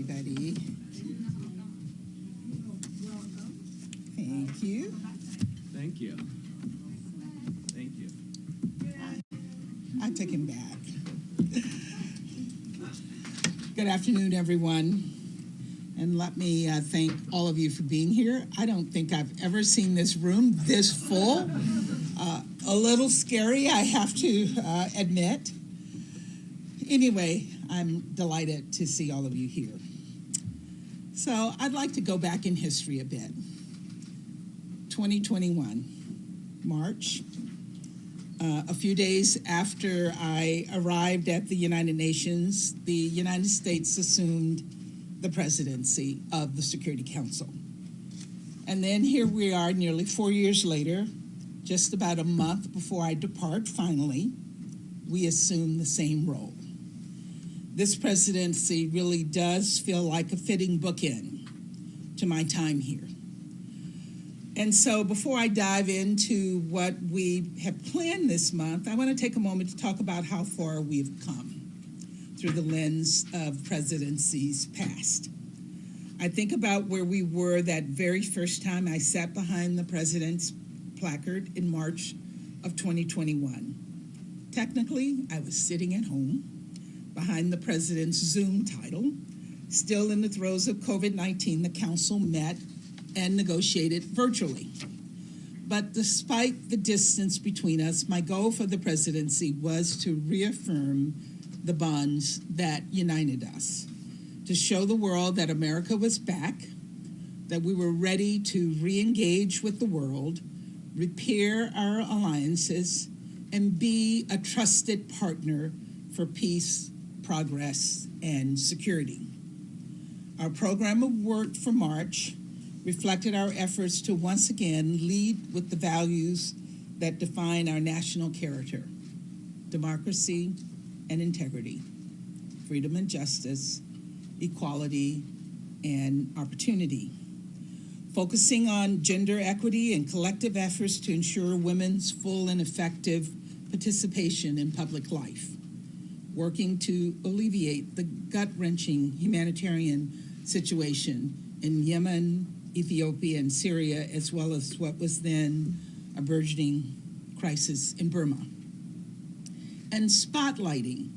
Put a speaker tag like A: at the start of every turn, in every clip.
A: everybody. Thank you.
B: Thank you. Thank you.
A: I took him back. Good afternoon, everyone. And let me thank all of you for being here. I don't think I've ever seen this room this full. A little scary, I have to admit. Anyway, I'm delighted to see all of you here. So I'd like to go back in history a bit. 2021, March. A few days after I arrived at the United Nations, the United States assumed the presidency of the Security Council. And then here we are nearly 4 years later, just about a month before I depart, finally, we assume the same role. This presidency really does feel like a fitting bookend to my time here. And so before I dive into what we have planned this month, I want to take a moment to talk about how far we've come through the lens of presidencies past. I think about where we were that very first time I sat behind the president's placard in March of 2021. Technically, I was sitting at home behind the president's Zoom title. Still in the throes of COVID-19, the council met and negotiated virtually. But despite the distance between us, my goal for the presidency was to reaffirm the bonds that united us, to show the world that America was back, that we were ready to re-engage with the world, repair our alliances, and be a trusted partner for peace, progress, and security. Our program of work for March reflected our efforts to once again lead with the values that define our national character: democracy and integrity, freedom and justice, equality and opportunity, focusing on gender equity and collective efforts to ensure women's full and effective participation in public life, working to alleviate the gut-wrenching humanitarian situation in Yemen, Ethiopia, and Syria, as well as what was then a burgeoning crisis in Burma, and spotlighting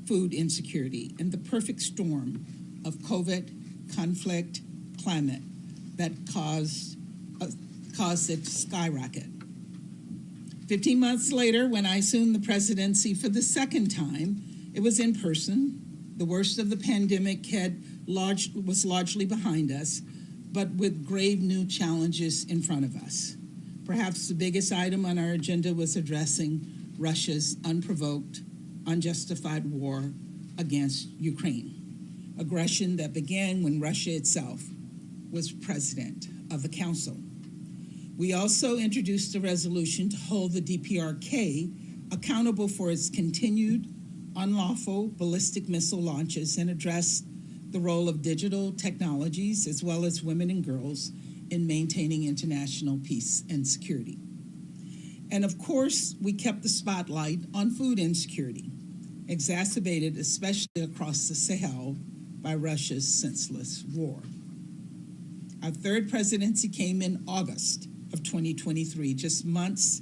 A: food insecurity and the perfect storm of COVID, conflict, climate that caused it to skyrocket. 15 months later, when I assumed the presidency for the second time, it was in person. The worst of the pandemic was largely behind us, but with grave new challenges in front of us. Perhaps the biggest item on our agenda was addressing Russia's unprovoked, unjustified war against Ukraine, aggression that began when Russia itself was president of the Council. We also introduced a resolution to hold the DPRK accountable for its continued unlawful ballistic missile launches and address the role of digital technologies as well as women and girls in maintaining international peace and security. And of course, we kept the spotlight on food insecurity, exacerbated especially across the Sahel by Russia's senseless war. Our third presidency came in August of 2023, just months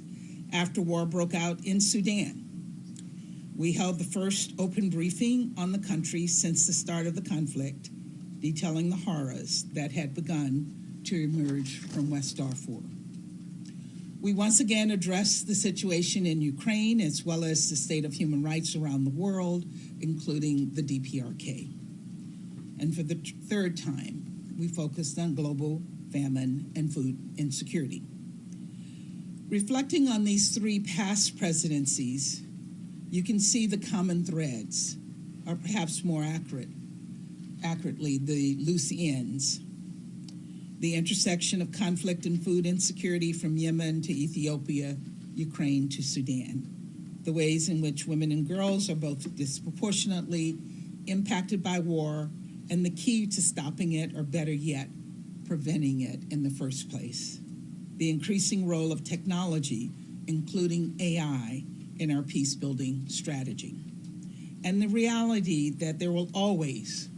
A: after war broke out in Sudan. We held the first open briefing on the country since the start of the conflict, detailing the horrors that had begun to emerge from West Darfur. We once again addressed the situation in Ukraine as well as the state of human rights around the world, including the DPRK. And for the third time, we focused on global famine and food insecurity. Reflecting on these three past presidencies, you can see the common threads, or perhaps more accurately, the loose ends. The intersection of conflict and food insecurity from Yemen to Ethiopia, Ukraine to Sudan. The ways in which women and girls are both disproportionately impacted by war, and the key to stopping it, or better yet, preventing it in the first place. The increasing role of technology, including AI, in our peace-building strategy. And the reality that there will always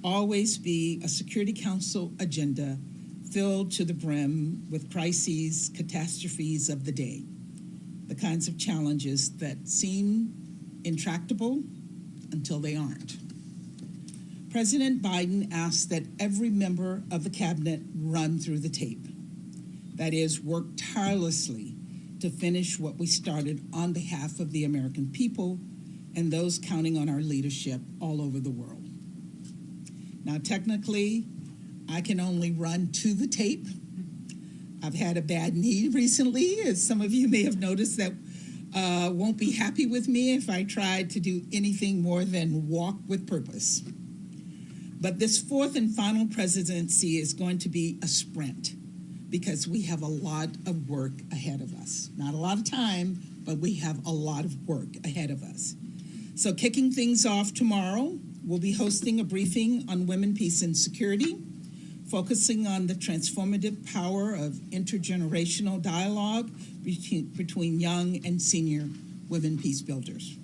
A: always be a Security Council agenda filled to the brim with crises, catastrophes of the day, the kinds of challenges that seem intractable until they aren't. President Biden asked that every member of the cabinet run through the tape. That is, work tirelessly to finish what we started on behalf of the American people and those counting on our leadership all over the world. Now, technically, I can only run to the tape. I've had a bad knee recently, as some of you may have noticed, that won't be happy with me if I tried to do anything more than walk with purpose. But this fourth and final presidency is going to be a sprint because we have a lot of work ahead of us. Not a lot of time, but we have a lot of work ahead of us. So kicking things off tomorrow, we'll be hosting a briefing on women, peace, and security, focusing on the transformative power of intergenerational dialogue between young and senior women peace builders.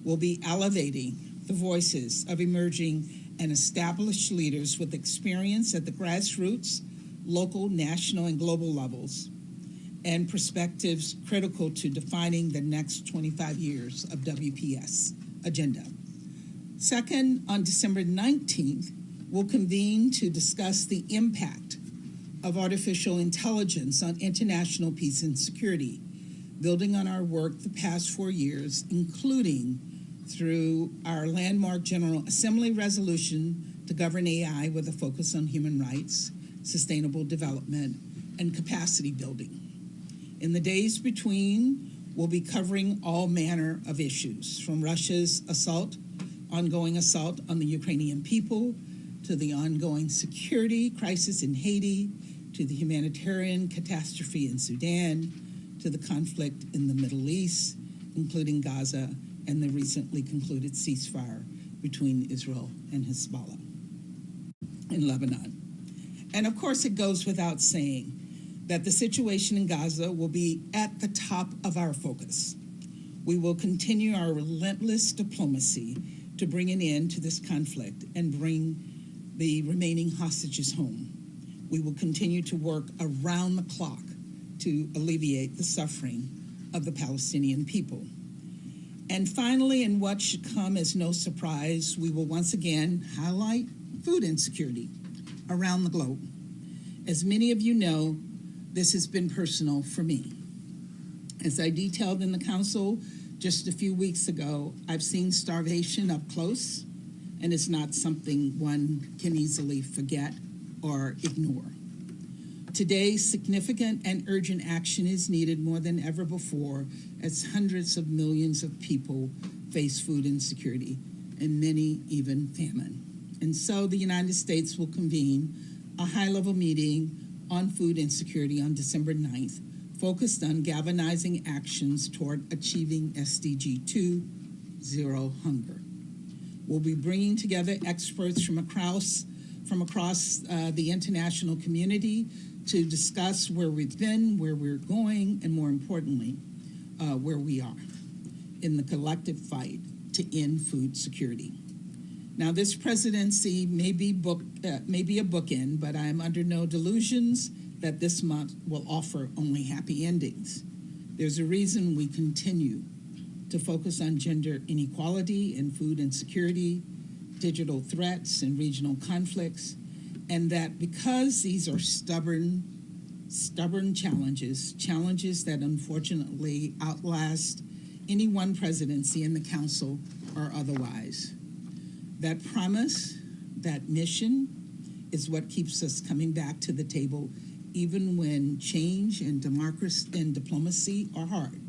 A: We'll be elevating the voices of emerging and established leaders with experience at the grassroots, local, national, and global levels, and perspectives critical to defining the next 25 years of WPS agenda. Second, on December 19th, we'll convene to discuss the impact of artificial intelligence on international peace and security, building on our work the past 4 years, including through our landmark General Assembly resolution to govern AI with a focus on human rights, sustainable development, and capacity building. In the days between, we'll be covering all manner of issues, from Russia's ongoing assault on the Ukrainian people, to the ongoing security crisis in Haiti, to the humanitarian catastrophe in Sudan, to the conflict in the Middle East, including Gaza, and the recently concluded ceasefire between Israel and Hezbollah in Lebanon. And of course, it goes without saying that the situation in Gaza will be at the top of our focus. We will continue our relentless diplomacy to bring an end to this conflict and bring the remaining hostages home. We will continue to work around the clock to alleviate the suffering of the Palestinian people. And finally, and what should come as no surprise, we will once again highlight food insecurity around the globe. As many of you know, this has been personal for me. As I detailed in the council just a few weeks ago, I've seen starvation up close, and it's not something one can easily forget or ignore. Today, significant and urgent action is needed more than ever before as hundreds of millions of people face food insecurity and many even famine. And so the United States will convene a high-level meeting on food insecurity on December 9th, focused on galvanizing actions toward achieving SDG 2, zero hunger. We'll be bringing together experts from across the international community to discuss where we've been, where we're going, and more importantly, where we are in the collective fight to end food security. Now, this presidency may be a bookend, but I'm under no delusions that this month will offer only happy endings. There's a reason we continue to focus on gender inequality and food insecurity, digital threats and regional conflicts, and that because these are stubborn challenges that unfortunately outlast any one presidency in the council or otherwise. That promise, that mission is what keeps us coming back to the table even when change and democracy and diplomacy are hard.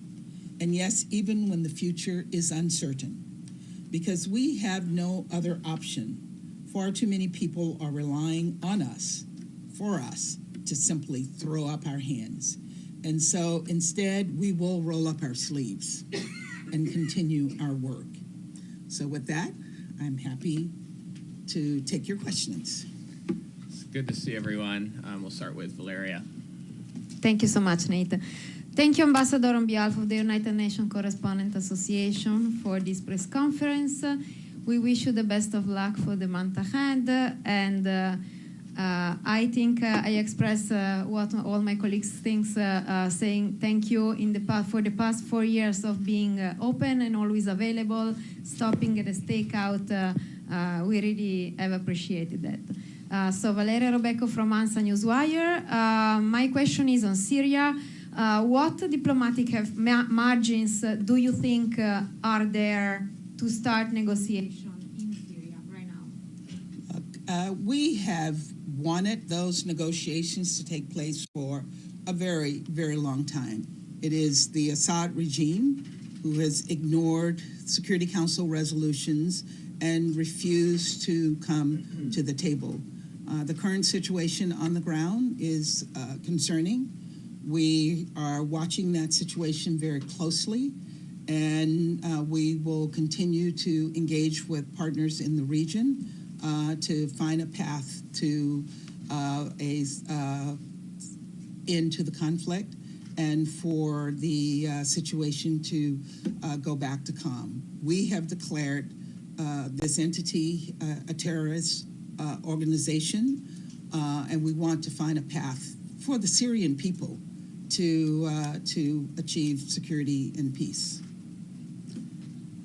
A: And yes, even when the future is uncertain, because we have no other option. Far too many people are relying on us, for us, to simply throw up our hands. And so instead, we will roll up our sleeves and continue our work. So with that, I'm happy to take your questions.
B: It's good to see everyone. We'll start with Valeria.
C: Thank you so much, Nate. Thank you, Ambassador, on behalf of the United Nations Correspondent Association for this press conference. we wish you the best of luck for the month ahead. And I think I express what all my colleagues think, saying thank you for the past 4 years of being open and always available, stopping at the stakeout. We really have appreciated that. So Valeria Robecco from ANSA Newswire. My question is on Syria. What diplomatic margins do you think are there to start negotiation in Syria right now?
A: We have wanted those negotiations to take place for a very, very long time. It is the Assad regime who has ignored Security Council resolutions and refused to come to the table. The current situation on the ground is concerning. We are watching that situation very closely, and we will continue to engage with partners in the region to find a path to end to the conflict and for the situation to go back to calm. We have declared this entity a terrorist organization, and we want to find a path for the Syrian people to achieve security and peace.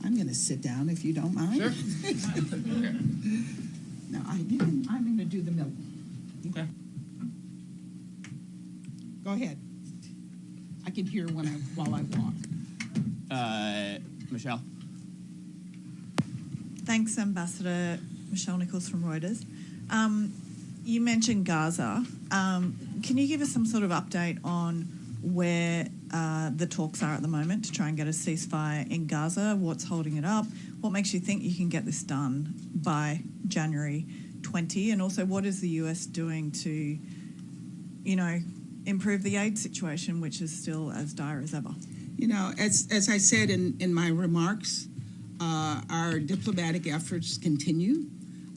A: I'm going to sit down if you don't mind.
B: Sure.
A: No, I'm going to do the middle.
B: Okay.
A: Go ahead. I can hear while I walk.
B: Michelle.
D: Thanks, Ambassador. Michelle Nichols from Reuters. You mentioned Gaza. Can you give us some sort of update on where the talks are at the moment to try and get a ceasefire in Gaza? What's holding it up? What makes you think you can get this done by January 20? And also, what is the US doing to, improve the aid situation, which is still as dire as ever?
A: As I said in my remarks, our diplomatic efforts continue.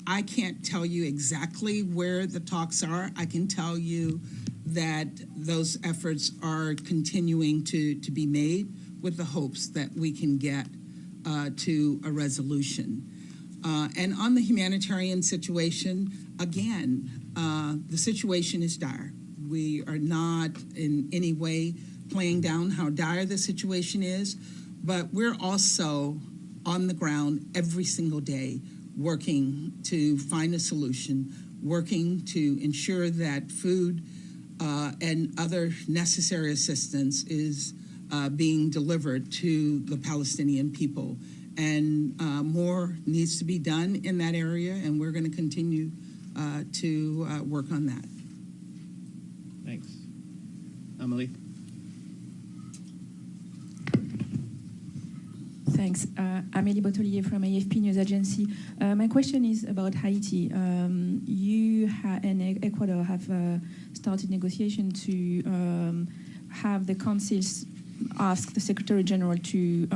A: I can't tell you exactly where the talks are. I can tell you that those efforts are continuing to be made with the hopes that we can get to a resolution. And on the humanitarian situation, again, the situation is dire. We are not in any way playing down how dire the situation is, but we're also on the ground every single day working to find a solution, working to ensure that food and other necessary assistance is being delivered to the Palestinian people. And more needs to be done in that area, and we're going to continue to work on that.
B: Thanks. Emily.
E: Thanks. Amélie Botelier from AFP News Agency. My question is about Haiti. You and Ecuador have started negotiation to have the councils ask the Secretary General to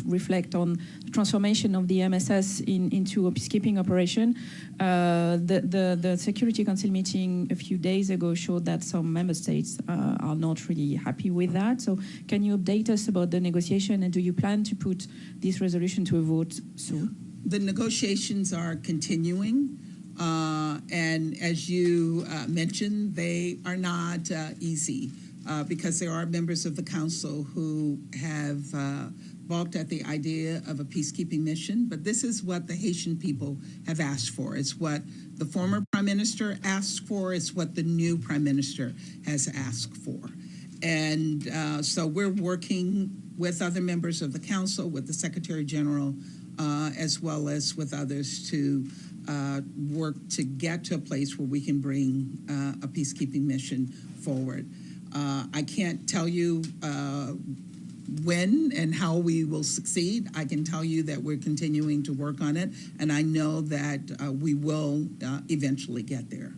E: reflect on the transformation of the MSS into a peacekeeping operation. The Security Council meeting a few days ago showed that some member states are not really happy with that. So can you update us about the negotiation, and do you plan to put this resolution to a vote soon?
A: The negotiations are continuing, and as you mentioned, they are not easy. Because there are members of the council who have balked at the idea of a peacekeeping mission. But this is what the Haitian people have asked for. It's what the former prime minister asked for. It's what the new prime minister has asked for. And so we're working with other members of the council, with the Secretary General, as well as with others to work to get to a place where we can bring a peacekeeping mission forward. I can't tell you when and how we will succeed. I can tell you that we're continuing to work on it, and I know that we will eventually get there.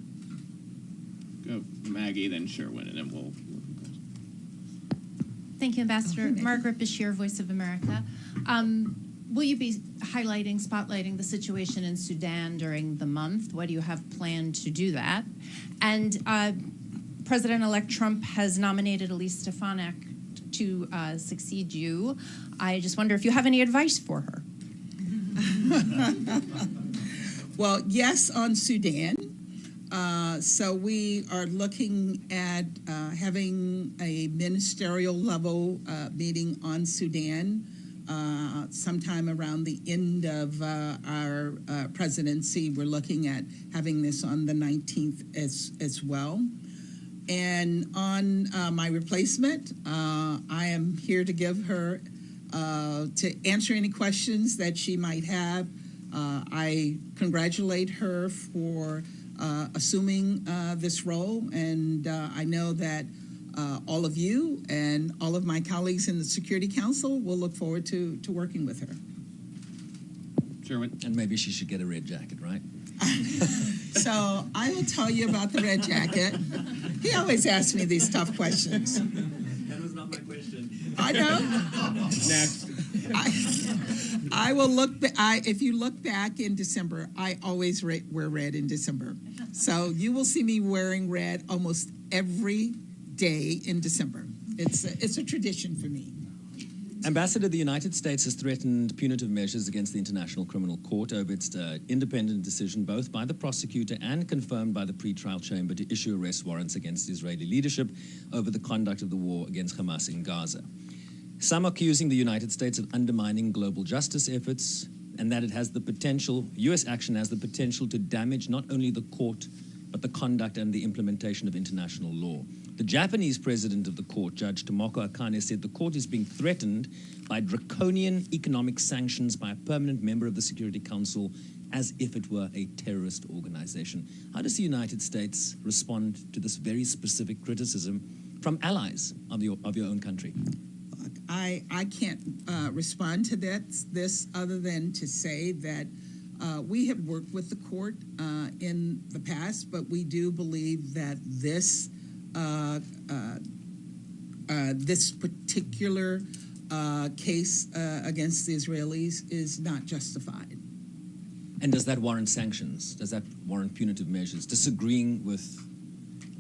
B: Go Maggie, then Sherwin, and then we'll.
F: Thank you, Ambassador.
A: Okay.
F: Margaret Bashir, Voice of America. Will you be spotlighting the situation in Sudan during the month? What do you have planned to do that? And President-elect Trump has nominated Elise Stefanik to succeed you. I just wonder if you have any advice for her.
A: Well, yes, on Sudan. So we are looking at having a ministerial level meeting on Sudan sometime around the end of our presidency. We're looking at having this on the 19th as well. And on my replacement, I am here to give her, to answer any questions that she might have. I congratulate her for assuming this role, and I know that all of you and all of my colleagues in the Security Council will look forward to working with her.
B: Sherwin?
G: And maybe she should get a red jacket, right?
A: So I will tell you about the red jacket. He always asks me these tough questions.
G: That was not my question.
A: I know.
B: Next.
A: I will look. If you look back in December, I always wear red in December. So you will see me wearing red almost every day in December. It's a tradition for me.
G: Ambassador, the United States has threatened punitive measures against the International Criminal Court over its independent decision, both by the prosecutor and confirmed by the pretrial chamber, to issue arrest warrants against Israeli leadership over the conduct of the war against Hamas in Gaza. Some accusing the United States of undermining global justice efforts, and that it has the potential, U.S. action has the potential to damage not only the court, but the conduct and the implementation of international law. The Japanese president of the court, Judge Tomoko Akane, said the court is being threatened by draconian economic sanctions by a permanent member of the Security Council as if it were a terrorist organization. How does the United States respond to this very specific criticism from allies of your own country?
A: I can't respond to this other than to say that we have worked with the court in the past, but we do believe that this particular case against the Israelis is not justified.
G: And does that warrant sanctions? Does that warrant punitive measures? Disagreeing with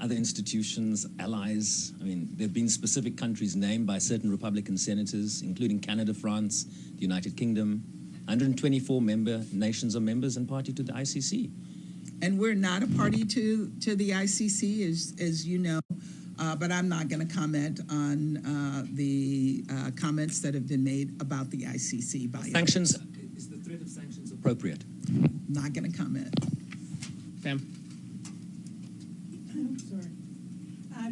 G: other institutions, allies? I mean, there have been specific countries named by certain Republican senators, including Canada, France, the United Kingdom. 124 member nations are members and party to the ICC.
A: And we're not a party to the ICC, as you know, but I'm not going to comment on the comments that have been made about the ICC by
G: sanctions. Is the threat of sanctions appropriate?
A: Not going to comment.
B: Pam?
H: I'm sorry.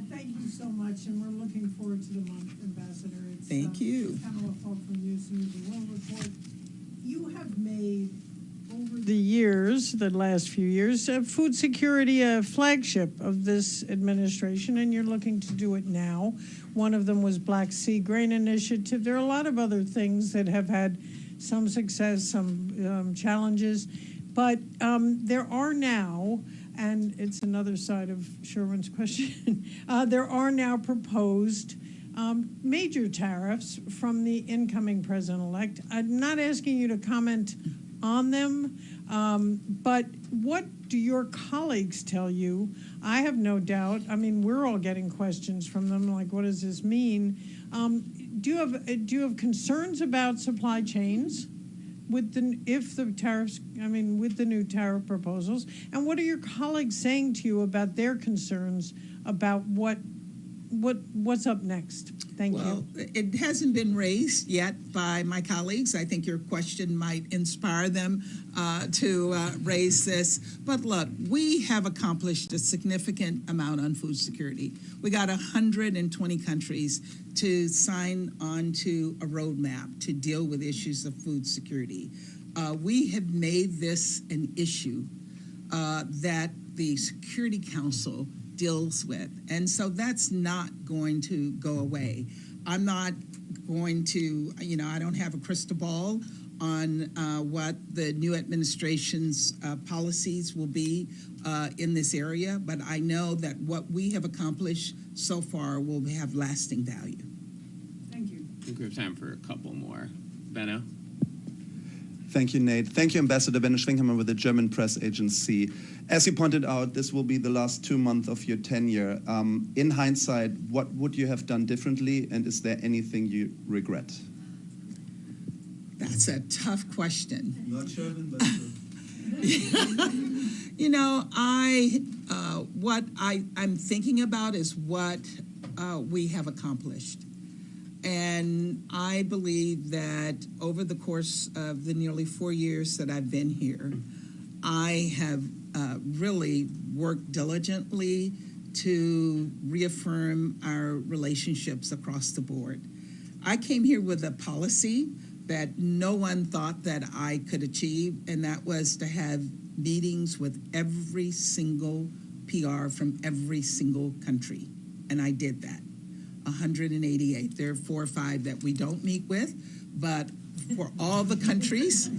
H: Thank you so much, and we're looking forward to the month, Ambassador. It's,
A: Thank you.
H: Pamela Falk from News World Report. You have made, over the years, the last few years, food security a flagship of this administration, and you're looking to do it now. One of them was Black Sea Grain Initiative. There are a lot of other things that have had some success, some challenges, but there are now, and it's another side of Sherwin's question, there are now proposed major tariffs from the incoming president-elect. I'm not asking you to comment on them, but what do your colleagues tell you? I have no doubt. I mean, we're all getting questions from them, like, what does this mean? Do you have concerns about supply chains with the new tariff proposals? And what are your colleagues saying to you about their concerns about what's up next? Thank you.
A: It hasn't been raised yet by my colleagues. I think your question might inspire them to raise this. But look, we have accomplished a significant amount on food security. We got 120 countries to sign on to a roadmap to deal with issues of food security. We have made this an issue that the Security Council deals with. And so that's not going to go away. I'm not going to, I don't have a crystal ball on what the new administration's policies will be in this area, but I know that what we have accomplished so far will have lasting value.
H: Thank you.
B: I think we have time for a couple more. Benno?
I: Thank you, Nate. Thank you, Ambassador Benno Schwinghammer with the German press agency. As you pointed out, this will be the last 2 months of your tenure. In hindsight, what would you have done differently, and is there anything you regret?
A: That's a tough question.
I: Not sure, but
A: You know, what I'm thinking about is what we have accomplished. And I believe that over the course of the nearly 4 years that I've been here, I have really worked diligently to reaffirm our relationships across the board. I came here with a policy that no one thought that I could achieve, and that was to have meetings with every single PR from every single country. And I did that. 188. There are 4 or 5 that we don't meet with, but for all the countries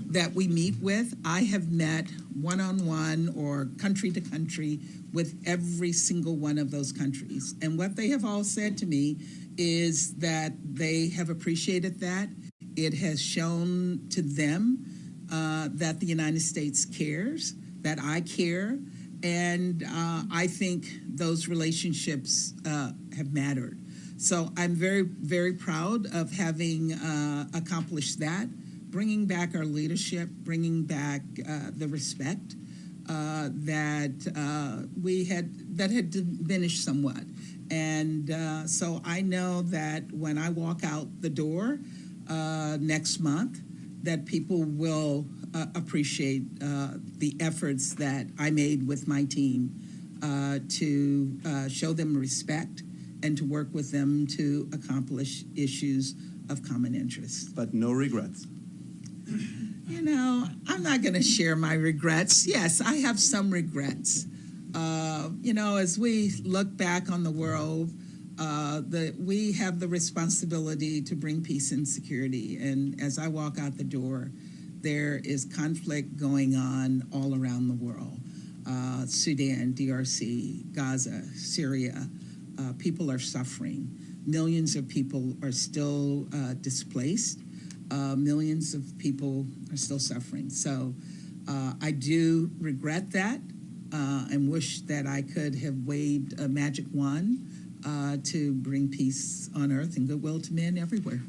A: that we meet with, I have met one-on-one or country to country with every single one of those countries. And what they have all said to me is that they have appreciated that. It has shown to them that the United States cares, that I care, and I think those relationships have mattered. So I'm very, very proud of having accomplished that, bringing back our leadership, bringing back the respect that had diminished somewhat. And so I know that when I walk out the door next month, that people will appreciate the efforts that I made with my team to show them respect and to work with them to accomplish issues of common interest.
I: But no regrets.
A: You know, I'm not going to share my regrets. Yes, I have some regrets. You know, as we look back on the world, we have the responsibility to bring peace and security. And as I walk out the door, there is conflict going on all around the world. Sudan, DRC, Gaza, Syria. People are suffering. Millions of people are still displaced. Millions of people are still suffering. So I do regret that and wish that I could have waved a magic wand to bring peace on earth and goodwill to men everywhere.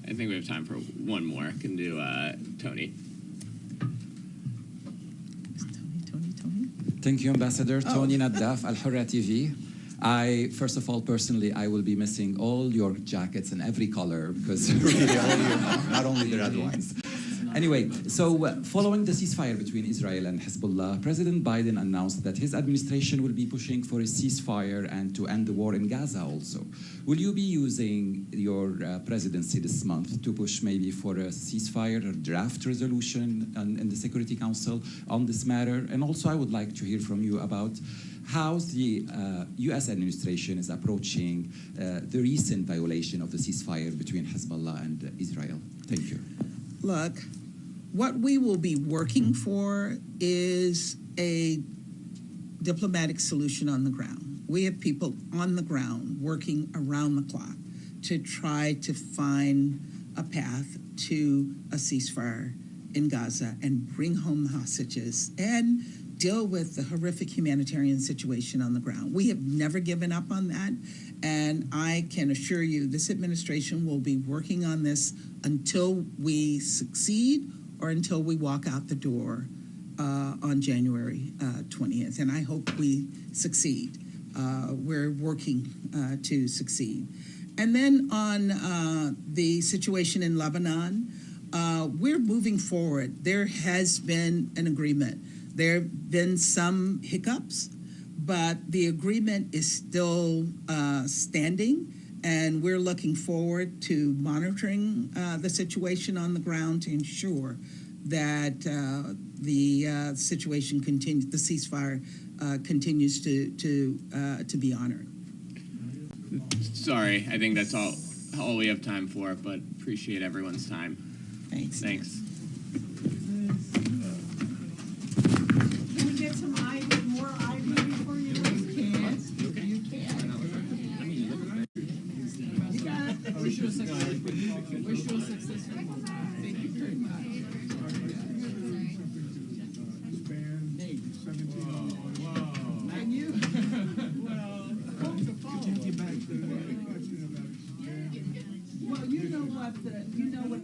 B: I think we have time for one more. I can do Tony.
A: Tony.
J: Thank you, Ambassador. Tony Naddaf, Al Hurra TV. First of all, personally, I will be missing all your jackets in every color because really all you, not only the red ones. Anyway, so following the ceasefire between Israel and Hezbollah, President Biden announced that his administration will be pushing for a ceasefire and to end the war in Gaza also. Will you be using your presidency this month to push maybe for a ceasefire or draft resolution in the Security Council on this matter? And also I would like to hear from you about how the U.S. administration is approaching the recent violation of the ceasefire between Hezbollah and Israel. Thank you.
A: Look, what we will be working for is a diplomatic solution on the ground. We have people on the ground working around the clock to try to find a path to a ceasefire in Gaza and bring home the hostages and deal with the horrific humanitarian situation on the ground. We have never given up on that, and I can assure you this administration will be working on this until we succeed or until we walk out the door on January 20th, and I hope we succeed. We're working to succeed. And then on the situation in Lebanon, we're moving forward. There has been an agreement. There have been some hiccups, but the agreement is still standing, and we're looking forward to monitoring the situation on the ground to ensure that the situation continues, the ceasefire continues to be honored.
B: Sorry, I think that's all we have time for, but appreciate everyone's time.
A: Thanks.
B: Thanks.
H: Can we get some more ivy before you leave?
A: You can. You got it. Wish you a successful. Thank you very much. And you? Well, you know what